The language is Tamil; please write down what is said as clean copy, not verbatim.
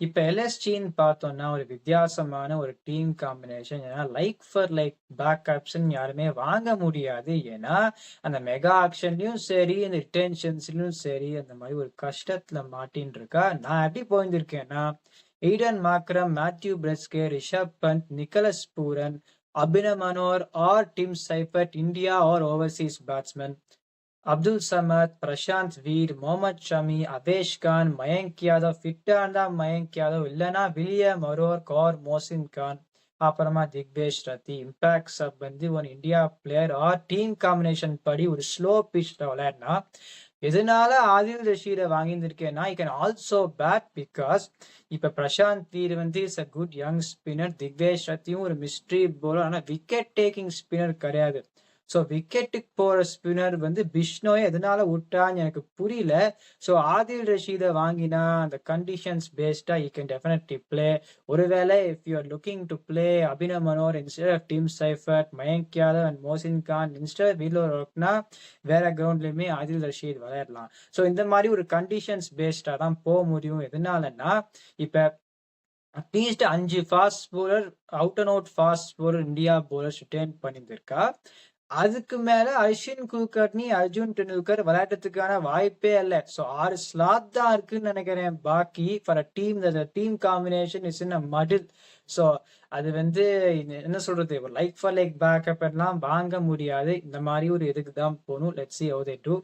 இப்ப எல்எஸ்ஜின்னு பார்த்தோம்னா ஒரு வித்தியாசமான ஒரு டீம் காம்பினேஷன். ஏன்னா லைக் ஃபார் லைக் பேக்கப்ஸ்ன்னு யாருமே வாங்க முடியாது. ஏன்னா அந்த மெகா ஆக்ஷன்லயும் சரி, அந்த ரிட்டென்ஷன்ஸ்லயும் சரி, அந்த மாதிரி ஒரு கஷ்டத்துல மாட்டின்னு இருக்கா. நான் எப்படி போயிருந்திருக்கேன்னா, Aiden Markram, Matthew Breetzke, Rishabh Pant, Nicholas Pooran, Abhinav Manohar or Tim Seifert, India or overseas batsman, Abdul Samad, Prashant Veer, Mohammed Shami, Avesh Khan, Mayank Yadav, ஃபிட்டா இருந்தா மயங்க் யாதவ், இல்லைன்னா வில்லியம் அரோர், கார் மோசின் கான், அப்புறமா திக்வேஷ் ரத்தி. இம்பாக்ட் சப் வந்து ஒரு India player or team combination படி ஒரு ஸ்லோ பிச்ல விளையாடினா எதனால ஆதில் ரஷீதை வாங்கியிருந்திருக்கேன்னா I can also bat because இப்ப பிரசாந்த் வீர் வந்து is a good young spinner. Digvesh ரத்தியும் ஒரு மிஸ்ட்ரி போலர், ஆனா விக்கெட் டேக்கிங் ஸ்பின்னர் கிடையாது. ஸோ விக்கெட்டுக்கு போற ஸ்பின்னர் வந்து பிஷ்னோயை எதனால விட்டான்னு எனக்கு புரியல. ஸோ ஆதில் ரஷீதை வாங்கினா அந்த கண்டிஷன்ஸ் பேஸ்டா யூ கேன் டெஃபினெட்லி பிளே. ஒருவேளை if you are looking to play Abhinav Manohar instead of Tim Seifert, Mayank Yadav and Mohsin Khan instead of Wheeler ஒர்க்னா வேற கிரவுண்ட்லயுமே ஆதில் ரஷீத் விளையாடலாம். ஸோ இந்த மாதிரி ஒரு கண்டிஷன்ஸ் பேஸ்டா தான் போக முடியும். எதனாலன்னா இப்ப at least 5 fast bowler, out and out fast bowler India bowlers return பண்ணியிருந்திருக்கா. அதுக்கு மேல அஸ்வின் குல்கர்னி, அர்ஜுன் டெண்டுல்கர் விளையாட்டுறதுக்கான வாய்ப்பே இல்லை. ஸோ 6 ஸ்லாட் தான் இருக்குன்னு நினைக்கிறேன். பாக்கி for a team team combination is in a muddle. So அது வந்து என்ன சொல்றது, லைக் ஃபார் லைக் பேக்கப் எல்லாம் வாங்க முடியாது. இந்த மாதிரி ஒரு இதுக்கு தான் போகணும். Let's see how they do.